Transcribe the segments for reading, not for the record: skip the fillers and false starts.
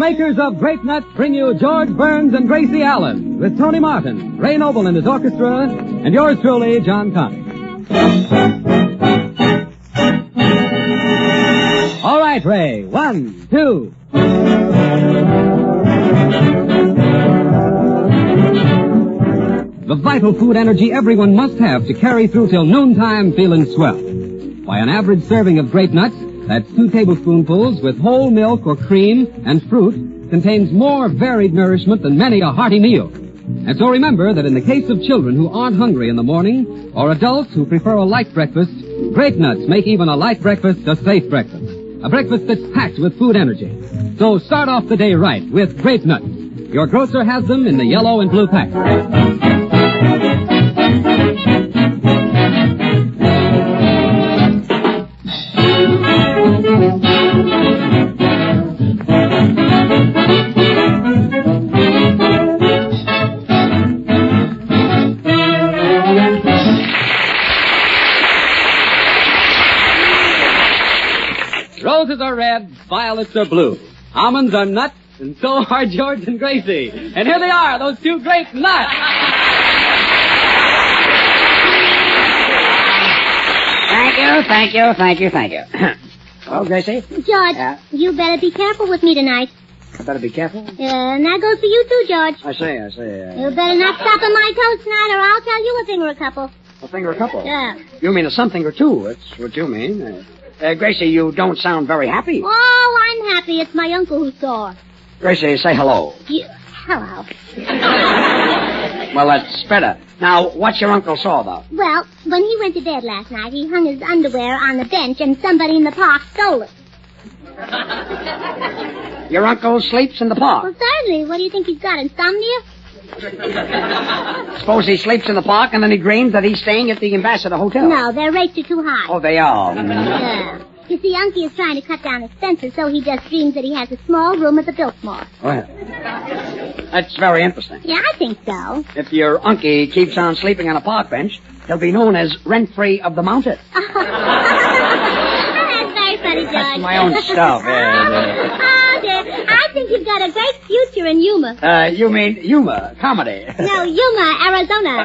makers of Grape Nuts bring you George Burns and Gracie Allen with Tony Martin, Ray Noble and his orchestra, and yours truly, John Conte. All right, Ray. 1, 2. The vital food energy everyone must have to carry through till noontime feeling swell. Why, an average serving of Grape Nuts, that's 2 tablespoonfuls with whole milk or cream and fruit, contains more varied nourishment than many a hearty meal. And so remember that in the case of children who aren't hungry in the morning, or adults who prefer a light breakfast, Grape Nuts make even a light breakfast a safe breakfast. A breakfast that's packed with food energy. So start off the day right with Grape Nuts. Your grocer has them in the yellow and blue pack. Roses are red, violets are blue. Almonds are nuts, and so are George and Gracie. And here they are, those 2 Grape Nuts. Thank you. Well, Gracie? George, you better be careful with me tonight. I better be careful? And that goes for you too, George. I see. You better not stop on my toes tonight, or I'll tell you a thing or a couple. A thing or a couple? Yeah. You mean a something or two. That's what you mean. Gracie, you don't sound very happy. Oh, I'm happy. It's my uncle who's sore. Gracie, say hello. Hello. Well, that's better. Now, what's your uncle saw about? Well, when he went to bed last night, he hung his underwear on the bench, and somebody in the park stole it. Your uncle sleeps in the park? Well, certainly. What do you think he's got, insomnia? Suppose he sleeps in the park and then he dreams that he's staying at the Ambassador Hotel. No, their rates are too high. Oh, they are? Yeah. You see, Unky is trying to cut down expenses, so he just dreams that he has a small room at the Biltmore. Well, that's very interesting. Yeah, I think so. If your Unky keeps on sleeping on a park bench, he'll be known as rent-free of the mounted. That's very funny, George. That's my own stuff. Oh, dear. I think you've got a great future in humor. You mean humor, comedy? No, Yuma, Arizona.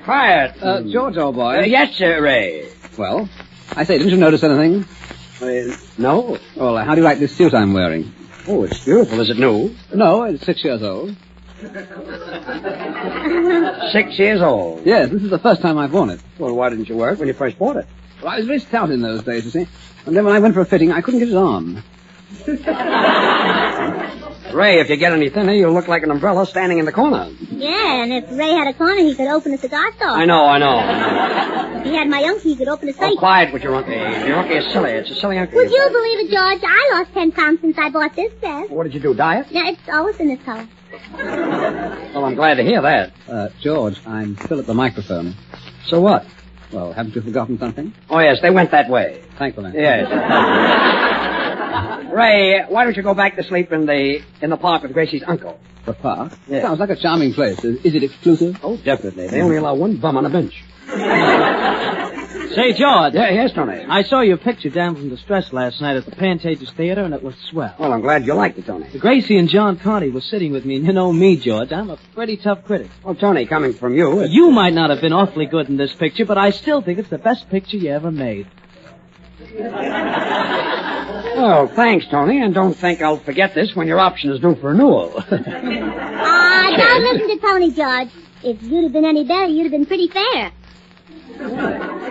Quiet. George, old boy. Yes, sir, Ray. Well, I say, didn't you notice anything? No. Well, how do you like this suit I'm wearing? Oh, it's beautiful. Is it new? No, it's 6 years old. 6 years old? Yes, this is the first time I've worn it. Well, why didn't you wear it when you first bought it? Well, I was very stout in those days, you see. And then when I went for a fitting, I couldn't get it on. Ray, if you get any thinner, you'll look like an umbrella standing in the corner. Yeah, and if Ray had a corner, he could open a cigar store. I know. If he had my uncle, he could open a safe. Oh, quiet with your uncle. Your uncle is silly. It's a silly uncle. Would you believe it, George? I lost 10 pounds since I bought this dress. What did you do, diet? Yeah, it's always in this color. Well, I'm glad to hear that. George, I'm still at the microphone. So what? Well, haven't you forgotten something? Oh, yes, they went that way. Thankfully. Yes. Ray, why don't you go back to sleep in the park with Gracie's uncle? The park? Yes. Sounds like a charming place. Is it exclusive? Oh, definitely. They only allow one bum on a bench. Say, George. Yeah, yes, Tony. I saw your picture down from the Stress last night at the Pantages Theater, and it was swell. Well, I'm glad you liked it, Tony. Gracie and John Conte were sitting with me, and you know me, George. I'm a pretty tough critic. Well, Tony, coming from you... You might not have been awfully good in this picture, but I still think it's the best picture you ever made. Oh, thanks, Tony, and don't think I'll forget this when your option is due for renewal. Don't listen to Tony, George. If you'd have been any better, you'd have been pretty fair.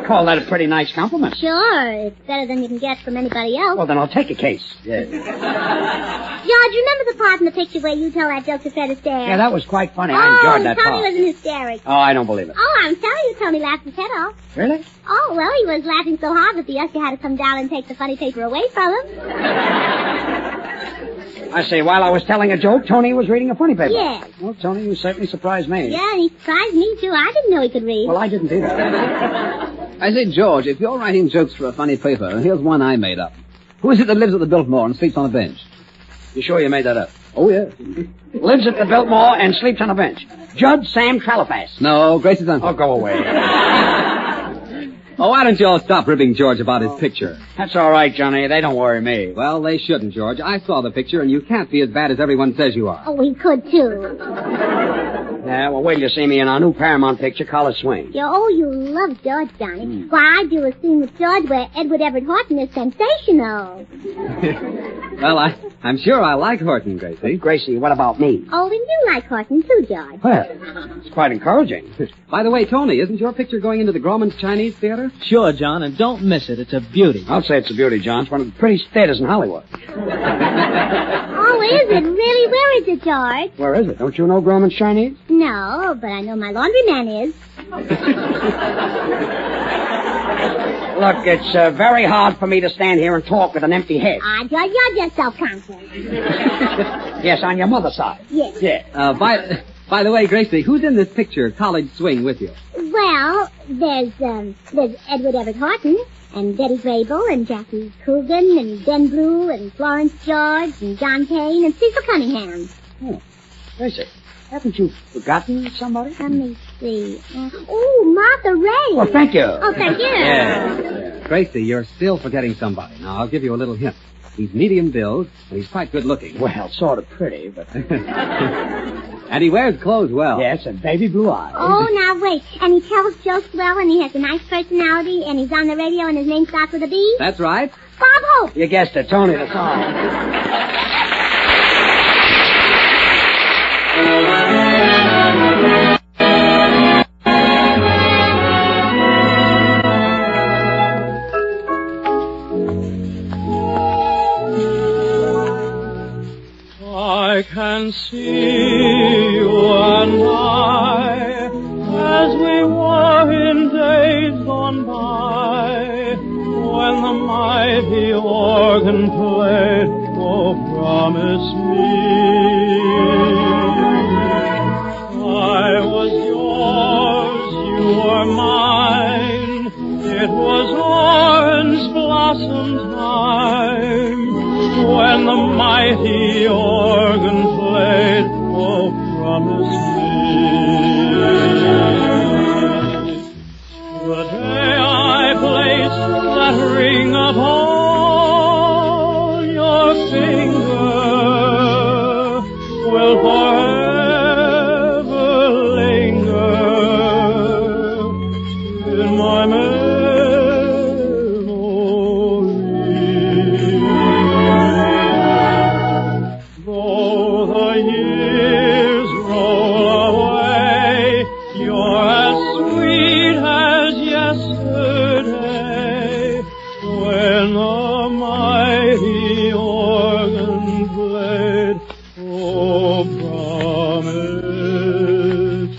Call that a pretty nice compliment. Sure, it's better than you can get from anybody else. Well, then I'll take a case. Yeah. George, remember the part in the picture where you tell that joke to Fred Astaire? Yeah, that was quite funny. I enjoyed that Tony part. was in hysterics. Oh, I don't believe it. Oh, I'm telling you, Tony laughed his head off. Really? Oh, well, he was laughing so hard that the usher had to come down and take the funny paper away from him. I say, while I was telling a joke, Tony was reading a funny paper. Yes. Well, Tony, you certainly surprised me. Yeah, and he surprised me, too. I didn't know he could read. Well, I didn't either. I say, George, if you're writing jokes for a funny paper, here's one I made up. Who is it that lives at the Biltmore and sleeps on a bench? You sure you made that up? Oh, yes. Lives at the Biltmore and sleeps on a bench. Judge Sam Tralifass. No, Gracie's uncle. Oh, go away. Oh, why don't you all stop ribbing George about his picture? That's all right, Johnny. They don't worry me. Well, they shouldn't, George. I saw the picture, and you can't be as bad as everyone says you are. Oh, we could, too. Yeah, well, wait till you see me in our new Paramount picture, College Swing. You love George, Johnny. Why, I do a scene with George where Edward Everett Horton is sensational. Well, I'm sure I like Horton, Gracie. Gracie, what about me? Oh, we do like Horton, too, George. Well, it's quite encouraging. By the way, Tony, isn't your picture going into the Grauman's Chinese Theater? Sure, John, and don't miss it. It's a beauty. I'll say it's a beauty, John. It's one of the prettiest theaters in Hollywood. Oh, is it? Really? Where is it, George? Where is it? Don't you know Grauman's Chinese? No, but I know my laundryman is. Look, it's very hard for me to stand here and talk with an empty head. George, you're just self-conscious. Yes, on your mother's side. Yes. Yeah. By the way, Gracie, who's in this picture, College Swing, with you? Well, there's Edward Everett Horton, and Betty Grable, and Jackie Coogan, and Ben Blue, and Florence George, and John Payne, and Cecil Cunningham. Oh, Gracie, haven't you forgotten somebody? Let me see. Martha Ray. Well, thank you. Oh, thank you. Yeah. Gracie, you're still forgetting somebody. Now, I'll give you a little hint. He's medium build, and he's quite good looking. Well, sort of pretty, but... And he wears clothes well. Yes, and baby blue eyes. Oh, now wait. And he tells jokes well, and he has a nice personality, and he's on the radio, and his name starts with a B? That's right. Bob Hope. You guessed it, Tony the song. I can see you and I as we were in days gone by, when the mighty organ played, oh, promise me. I was yours, you were mine, it was orange blossom time, when the mighty organ played, oh, promise me. The day I placed that ring upon your finger will forever linger in my memory. Though the years roll away, you're as sweet as yesterday, when the mighty organ played, oh, promise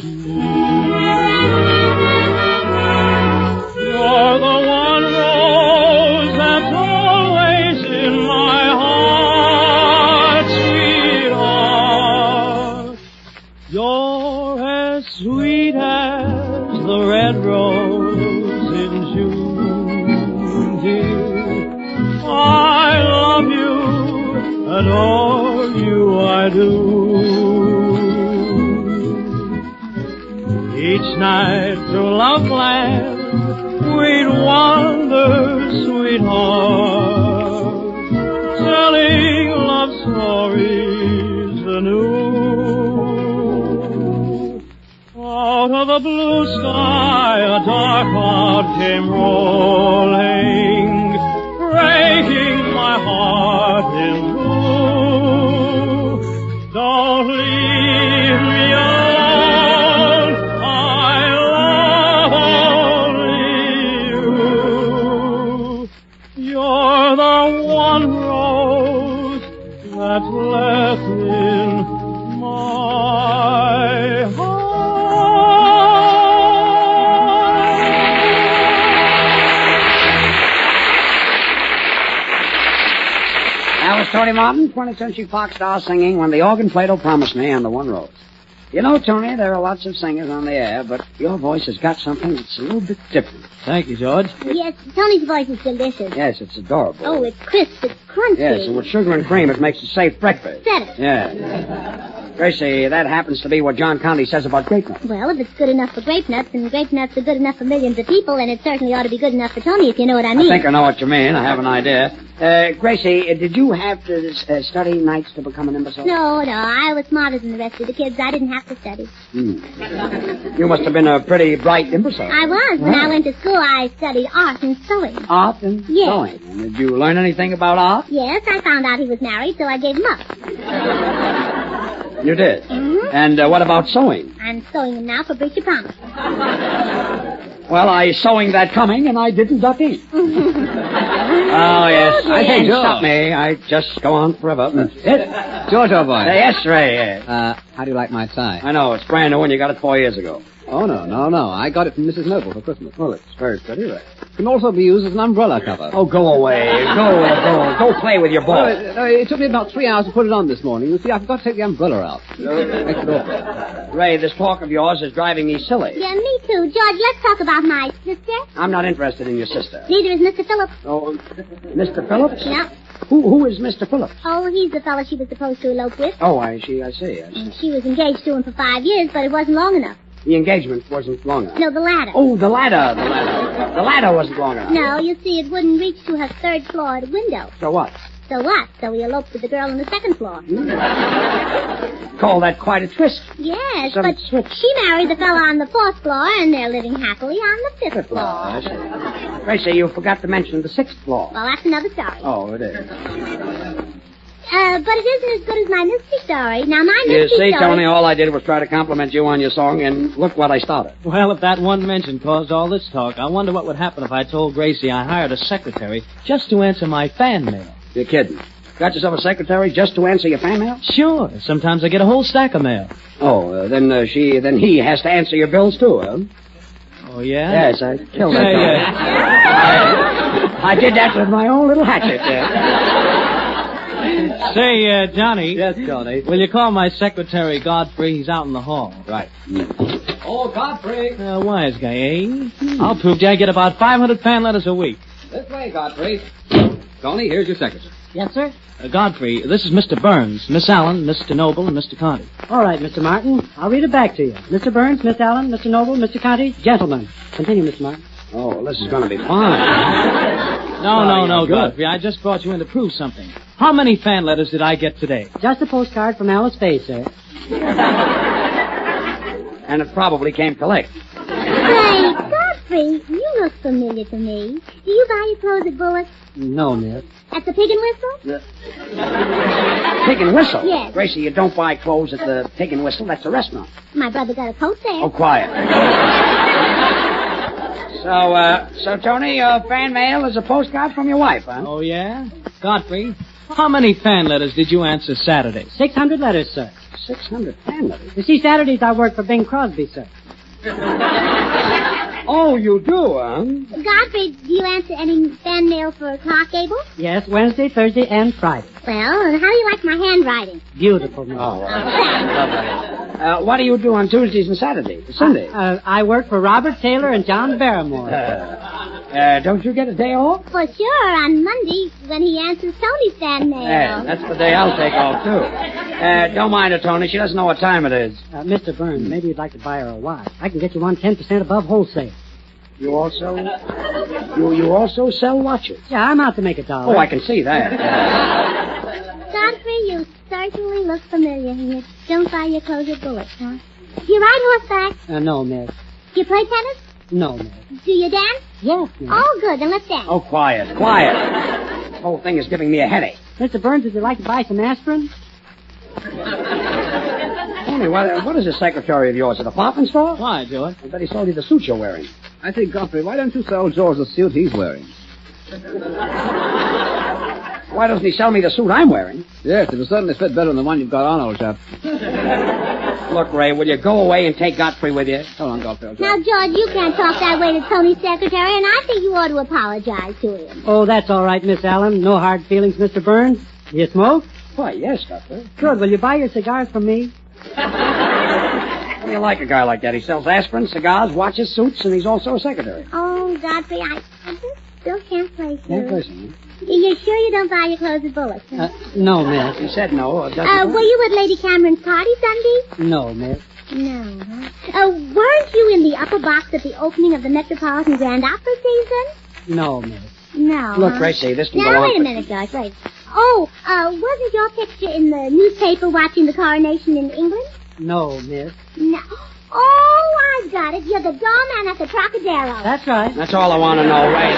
me. You're the one rose that's always in my heart, sweetheart. You're as sweet as the red rose in June, dear. I love you, adore you, I do. Each night through Loveland, we'd wander, sweetheart, telling love stories anew. Out of the blue sky, a dark cloud came rolling, breaking my heart in two. Don't leave me alone, I love only you. You're the one rose that's left in my heart. That was Tony Martin, 20th Century Fox star singing When the Organ Played, Oh, Promise Me, and the One Rose. You know, Tony, there are lots of singers on the air, but your voice has got something that's a little bit different. Thank you, George. Yes, Tony's voice is delicious. Yes, it's adorable. Oh, it's crisp, it's crunchy. Yes, and with sugar and cream, it makes a safe breakfast. Said it. Yeah. Gracie, that happens to be what John Conte says about grape nuts. Well, if it's good enough for grape nuts, and grape nuts are good enough for millions of people, then it certainly ought to be good enough for Tony, if you know what I mean. I think I know what you mean. I have an idea. Gracie, did you have to study nights to become an imbecile? No, I was smarter than the rest of the kids. I didn't have to study. You must have been a pretty bright imbecile. I was. When I went to school, I studied art and sewing. Art and Yes. sewing. And did you learn anything about art? Yes, I found out he was married, so I gave him up. You did? Mm-hmm. And what about sewing? I'm sewing him now for breach of promise. Well, I sewing that coming, and I didn't duck in. Oh, yes. Oh, I can't dear. stop me. I just go on forever. George, old boy. Yes, Ray. How do you like my tie? I know. It's brand new, and you got it 4 years ago. Oh, no. I got it from Mrs. Noble for Christmas. Well, it's very pretty, Ray. It can also be used as an umbrella cover. Oh, go away. Go play with your ball. It took me about 3 hours to put it on this morning. You see, I forgot to take the umbrella out. Makes it awkward. Ray, this talk of yours is driving me silly. Yeah, me too. George, let's talk about my sister. I'm not interested in your sister. Neither is Mr. Phillips. Oh, Mr. Phillips? Yeah. Who is Mr. Phillips? Oh, he's the fellow she was supposed to elope with. Oh, I see. And she was engaged to him for 5 years, but it wasn't long enough. The engagement wasn't long enough. No, the ladder. Oh, the ladder. The ladder wasn't long enough. No, you see, it wouldn't reach to her third floor window. So what? So what? So he eloped with the girl on the second floor. Call that quite a twist. Yes, Some but switch. she married the fellow on the fourth floor, and they're living happily on the fifth floor. I see. Gracie, you forgot to mention the 6th floor. Well, that's another story. Oh, it is. But it isn't as good as my mystery story. Now, my You mystery see, story... Tony, all I did was try to compliment you on your song, and look what I started. Well, if that one mention caused all this talk, I wonder what would happen if I told Gracie I hired a secretary just to answer my fan mail. You're kidding. Got yourself a secretary just to answer your fan mail? Sure. Sometimes I get a whole stack of mail. Oh, then he has to answer your bills, too, huh? Oh, yeah? Yes, I killed that Say, guy. I did that with my own little hatchet. Say, Johnny. Yes, Johnny. Will you call my secretary Godfrey? He's out in the hall. Right. Oh, Godfrey. Wise guy, eh? I'll prove to you I get about 500 fan letters a week. This way, Godfrey. Tony, here's your secretary. Yes, sir? Godfrey, this is Mr. Burns, Miss Allen, Mr. Noble, and Mr. Conte. All right, Mr. Martin. I'll read it back to you. Mr. Burns, Miss Allen, Mr. Noble, Mr. Conte, gentlemen. Continue, Mr. Martin. Oh, well, this is going to be fine. No, good. Godfrey. I just brought you in to prove something. How many fan letters did I get today? Just a postcard from Alice Faye, sir. And it probably came collect. Say, Godfrey, you look familiar to me. Do you buy your clothes at Bullock's? No, miss. At the Pig and Whistle? Pig and Whistle? Yes. Gracie, you don't buy clothes at the Pig and Whistle. That's a restaurant. My brother got a coat there. Oh, quiet. So, Tony, your fan mail is a postcard from your wife, huh? Oh, yeah? Godfrey, how many fan letters did you answer Saturday? 600 letters, sir. 600 fan letters. You see, Saturdays I work for Bing Crosby, sir. Oh, you do, huh? Godfrey, do you answer any fan mail for Clark Gable? Yes, Wednesday, Thursday, and Friday. Well, and how do you like my handwriting? Beautiful, miss. Oh, lovely. What do you do on Tuesdays and Saturdays, Sundays? I work for Robert Taylor and John Barrymore. Don't you get a day off? For sure, on Monday, when he answers Tony's fan mail. Yeah, that's the day I'll take off, too. Don't mind her, Tony. She doesn't know what time it is. Mr. Burns, maybe you'd like to buy her a watch. I can get you one 10% above wholesale. You also... You also sell watches? Yeah, I'm out to make $1. Oh, I can see that. Godfrey, you certainly look familiar. You don't buy your clothes at Bullock's, huh? Do you ride horseback? No, miss. Do you play tennis? No, miss. Do you dance? Yes, miss. Oh, good. Then let's dance. Oh, quiet. This whole thing is giving me a headache. Mr. Burns, would you like to buy some aspirin? Tony, what is this secretary of yours? At a department store? Why, George? I bet he sold you the suit you're wearing. I think, Godfrey, why don't you sell George the suit he's wearing? Why doesn't he sell me the suit I'm wearing? Yes, it will certainly fit better than the one you've got on, old chap. Look, Ray, will you go away and take Godfrey with you? Hold on, Godfrey. Now, George, you can't talk that way to Tony's secretary, and I think you ought to apologize to him. Oh, that's all right, Miss Allen. No hard feelings, Mr. Burns. You smoke? Why, yes, Godfrey. Good. Will you buy your cigars from me? How do you like a guy like that? He sells aspirin, cigars, watches, suits, and he's also a secretary. Oh, Godfrey, I just still can't place you. Can't place him, huh? You're sure you don't buy your clothes at Bullock's? No, miss. He said no. Were you at Lady Cameron's party Sunday? No, miss. No, huh? Weren't you in the upper box at the opening of the Metropolitan Grand Opera season? No, miss. No. Look, huh? Gracie, this can go Now, on. wait a minute, George, wait. Oh, wasn't your picture in the newspaper watching the coronation in England? No, miss. No. Oh, I got it. You're the doorman at the Trocadero. That's right. That's all I want to know, right?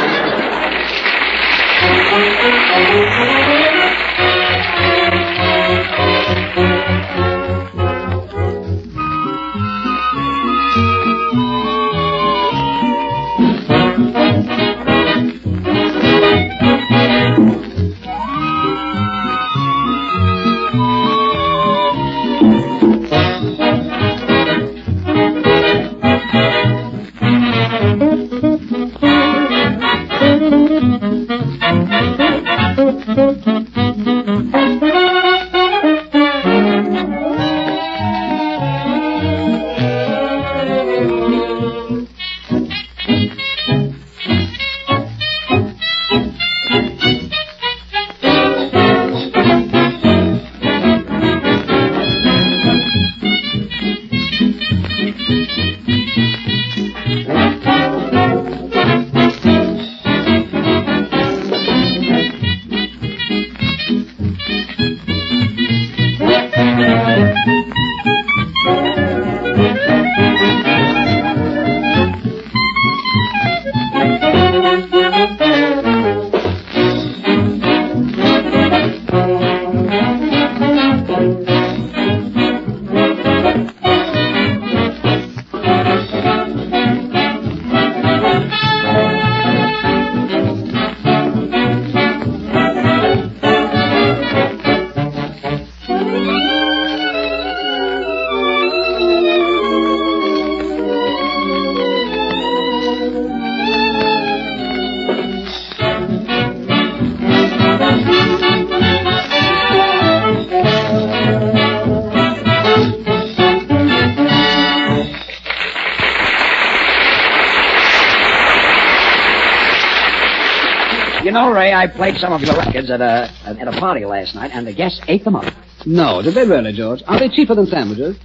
You know, Ray, I played some of your records at a party last night, and the guests ate them up. No, did they really, George? Are they cheaper than sandwiches?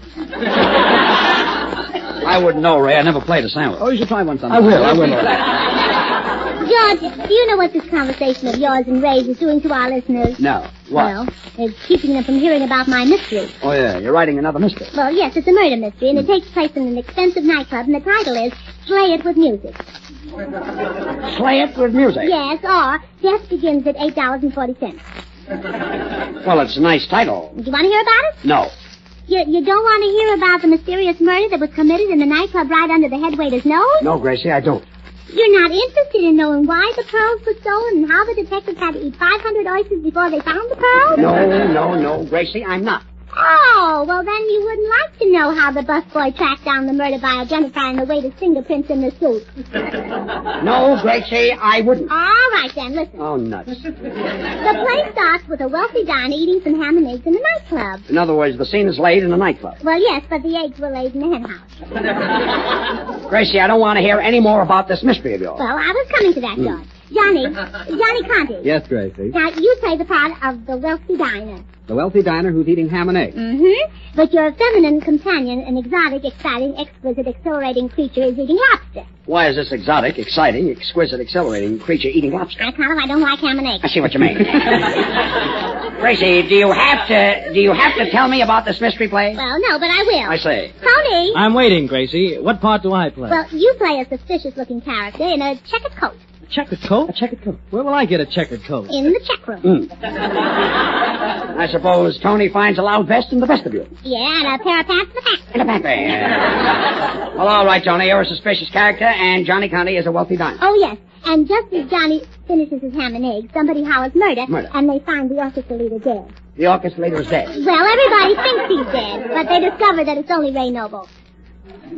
I wouldn't know, Ray. I never played a sandwich. Oh, you should try one sometime. I will. George, do you know what this conversation of yours and Ray's is doing to our listeners? No. What? Well, it's keeping them from hearing about my mystery. Oh, yeah. You're writing another mystery. Well, yes, it's a murder mystery, and it takes place in an expensive nightclub, and the title is Slay It With Music. Slay it with music. Yes, or Death Begins at $8.40. Well, it's a nice title. Do you want to hear about it? No. You don't want to hear about the mysterious murder that was committed in the nightclub right under the head waiter's nose? No, Gracie, I don't. You're not interested in knowing why the pearls were stolen and how the detectives had to eat 500 oysters before they found the pearls? No, Gracie, I'm not. Oh, well, then you wouldn't like to know how the busboy tracked down the murder by identifying the waiter's fingerprints in the soup. No, Gracie, I wouldn't. All right, then, listen. Oh, nuts. The play starts with a wealthy diner eating some ham and eggs in a nightclub. In other words, the scene is laid in a nightclub. Well, yes, but the eggs were laid in the hen house. Gracie, I don't want to hear any more about this mystery of yours. Well, I was coming to that, George. Johnny Conti. Yes, Gracie. Now, you play the part of the wealthy diner. The wealthy diner who's eating ham and eggs. Mm-hmm. But your feminine companion, an exotic, exciting, exquisite, exhilarating creature, is eating lobster. Why is this exotic, exciting, exquisite, exhilarating creature eating lobster? I don't like ham and eggs. I see what you mean. Gracie, do you have to tell me about this mystery play? Well, no, but I will. I say. Tony! I'm waiting, Gracie. What part do I play? Well, you play a suspicious-looking character in a checkered coat. A checkered coat? A checkered coat. Where will I get a checkered coat? In the check room. I suppose Tony finds a loud vest in the vestibule. Yeah, and a pair of pants in the back. In the back there. Well, all right, Tony, you're a suspicious character, and Johnny Conti is a wealthy diner. Oh, yes. And just as Johnny finishes his ham and eggs, somebody howls murder. And they find the orchestra leader dead. The orchestra leader is dead. Well, everybody thinks he's dead, but they discover that it's only Ray Noble.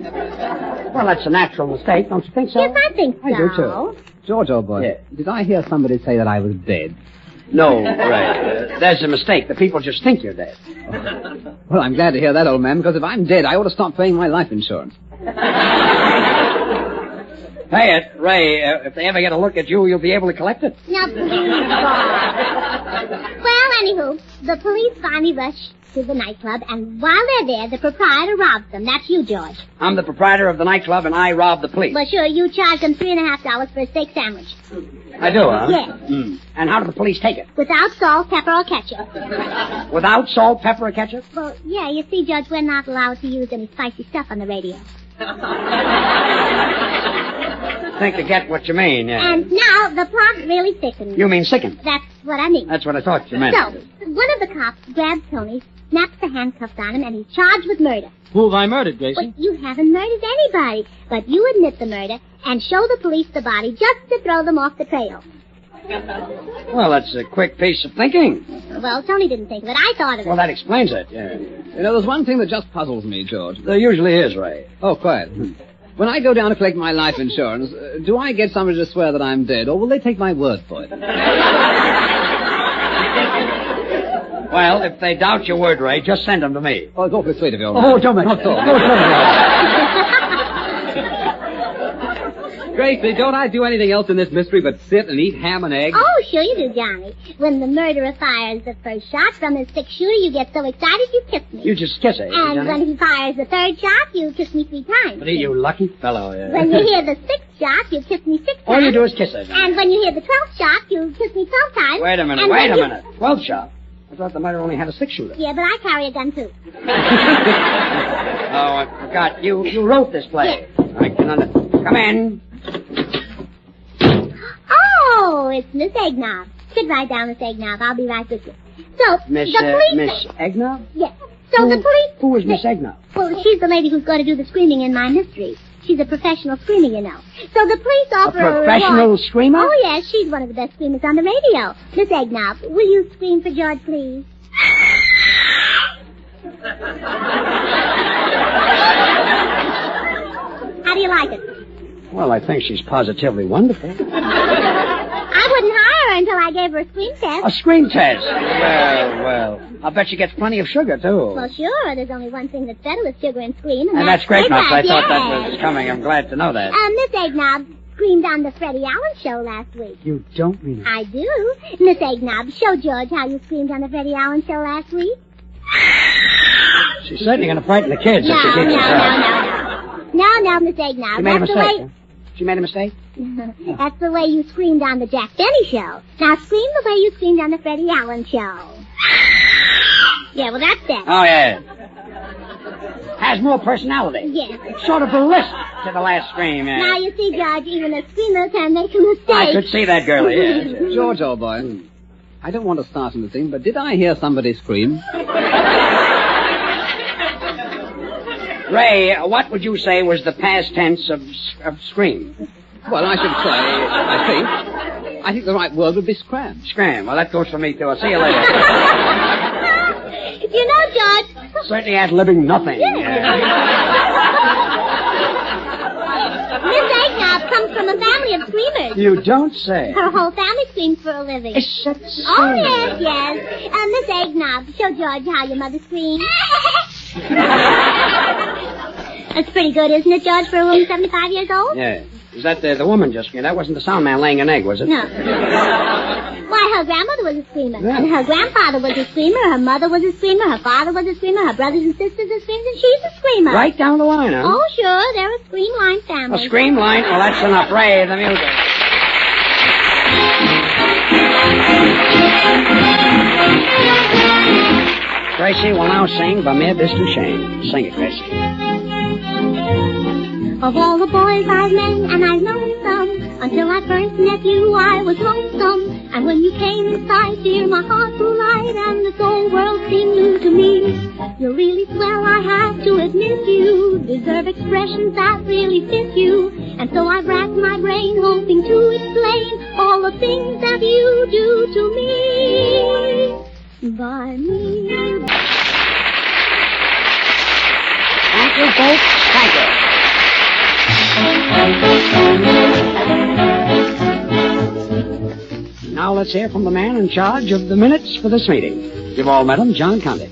Well, that's a natural mistake, don't you think so? Yes, I think so. I do, too. George, old boy, Yeah. did I hear somebody say that I was dead? No, right. There's a mistake. The people just think you're dead. Well, I'm glad to hear that, old man, because if I'm dead, I ought to stop paying my life insurance. Pay it. Ray, if they ever get a look at you, you'll be able to collect it. Now, please, Bob. Well, anywho, the police finally rushed to the nightclub, and while they're there, the proprietor robs them. That's you, George. I'm the proprietor of the nightclub, and I robbed the police. Well, sure, you charged them $3.50 for a steak sandwich. I do, huh? Yes. And how did the police take it? Without salt, pepper, or ketchup. Without salt, pepper, or ketchup? Well, yeah, you see, Judge, we're not allowed to use any spicy stuff on the radio. I think I get what you mean, yeah. And now the plot really thickens. You mean sickened? That's what I mean. That's what I thought you meant. So, one of the cops grabs Tony, snaps the handcuffs on him, and he's charged with murder. Who have I murdered, Gracie? Well, you haven't murdered anybody, but you admit the murder and show the police the body just to throw them off the trail. Well, that's a quick piece of thinking. Well, Tony didn't think of it. I thought of it. Well, that explains it, yeah. You know, there's one thing that just puzzles me, George. There usually is, Ray. Oh, quiet. When I go down to collect my life insurance, do I get somebody to swear that I'm dead, or will they take my word for it? Well, if they doubt your word, Ray, just send them to me. Oh, it's awfully sweet of you. Oh, don't make Not so. Gracie, don't I do anything else in this mystery but sit and eat ham and eggs? Oh, sure you do, Johnny. When the murderer fires the first shot from his six-shooter, you get so excited you kiss me. You just kiss it, And Johnny. when he fires the third shot, you kiss me 3 times. But you lucky fellow, yeah. When you hear the 6th shot, you kiss me 6 times. All you do is kiss it. Johnny. And when you hear the 12th shot, you kiss me 12 times. Wait a minute, And wait a when minute. 12 shot? I thought the murderer only had a 6-shooter. Yeah, but I carry a gun, too. Oh, I forgot. You wrote this play. I can Come in. Oh, it's Miss Eggnob. Sit right down, Miss Eggnob. I'll be right with you. So, Miss, the police... Miss Eggnob? Yes. So the police... Who is Miss Eggnob? Well, she's the lady who's going to do the screaming in my mystery. She's a professional screamer, you know. So the police offer A professional screamer? Oh, yes, she's one of the best screamers on the radio. Miss Eggnob, will you scream for George, please? How do you like it? Well, I think she's positively wonderful. I wouldn't hire her until I gave her a scream test. A scream test? Well. I'll bet she gets plenty of sugar, too. Well, sure. There's only one thing that's better with sugar and scream, And that's grape nuts. I thought that yes. was coming. I'm glad to know that. Miss Eggnob screamed on the Freddie Allen show last week. You don't mean it. I do. Miss Eggnob, show George how you screamed on the Freddie Allen show last week. She's certainly going to frighten the kids if she No, keeps herself. No, Miss Eggnob. She made a That's mistake. the Huh? She made a mistake? way... That's the way you screamed on the Jack Benny show. Now scream the way you screamed on the Freddie Allen show. Yeah, well, that's it. Oh, yeah. Has more personality. Yes. Sort of a list to the last scream, yeah. Now, you see, George, even a screamer can make a mistake. I could see that, girlie, yes. George, old boy, I don't want to start anything, but did I hear somebody scream? Ray, what would you say was the past tense of scream? Well, I should say, I think the right word would be scram. Scram. Well, that goes for me, too. I'll see you later. You know, George... Certainly ad-libbing nothing. Miss Eggnob comes from a family of screamers. You don't say. Her whole family screams for a living. Is that so? Oh, yes. Miss Eggnob, show George how your mother screams. That's pretty good, isn't it, George, for a woman 75 years old? Yeah. Is that the woman just screamed? That wasn't the sound man laying an egg, was it? No. Why, her grandmother was a screamer. Yeah. And her grandfather was a screamer. Her mother was a screamer. Her father was a screamer. Her brothers and sisters are screamers, and she's a screamer. Right down the line, huh? Oh, sure. They're a scream line family. A scream line? Well, that's enough. Ray, the music. Gracie will now sing Bamir Bistu Shane. Sing it, Gracie. Of all the boys I've met, and I've known some, until I first met you, I was lonesome. And when you came in sight, dear, my heart grew light, and this old world seemed new to me. You're really swell, I have to admit you deserve expressions that really fit you. And so I've racked my brain, hoping to explain all the things that you do to me. By me. Thank you, folks. Thank you. Now let's hear from the man in charge of the minutes for this meeting. You've all met him, John Conde.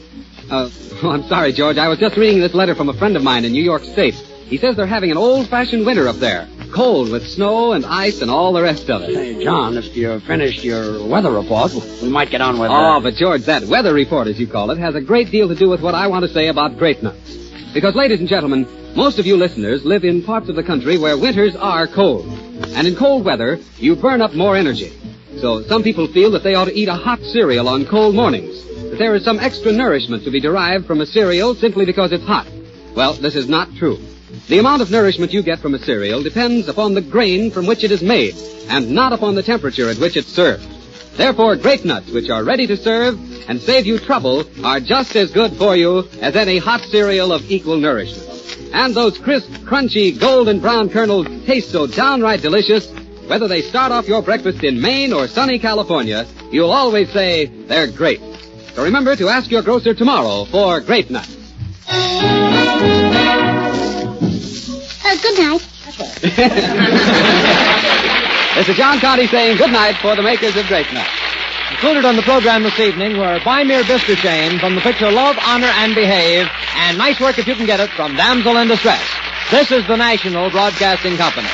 I'm sorry, George. I was just reading this letter from a friend of mine in New York State. He says they're having an old-fashioned winter up there. cold with snow and ice and all the rest of it. Hey, John, if you finished your weather report, we might get on with Oh, but George, that weather report, as you call it, has a great deal to do with what I want to say about grape nuts. Because, ladies and gentlemen, most of you listeners live in parts of the country where winters are cold. And in cold weather, you burn up more energy. So some people feel that they ought to eat a hot cereal on cold mornings, that there is some extra nourishment to be derived from a cereal simply because it's hot. Well, this is not true. The amount of nourishment you get from a cereal depends upon the grain from which it is made, and not upon the temperature at which it's served. Therefore, grape nuts, which are ready to serve and save you trouble, are just as good for you as any hot cereal of equal nourishment. And those crisp, crunchy, golden brown kernels taste so downright delicious, whether they start off your breakfast in Maine or sunny California, you'll always say they're great. So remember to ask your grocer tomorrow for grape nuts. Good night. This is John Conte saying good night for the makers of grape nuts. Included on the program this evening were Buy Me a Biscuit Chain from the picture Love, Honor, and Behave, and Nice Work If You Can Get It from Damsel in Distress. This is the National Broadcasting Company.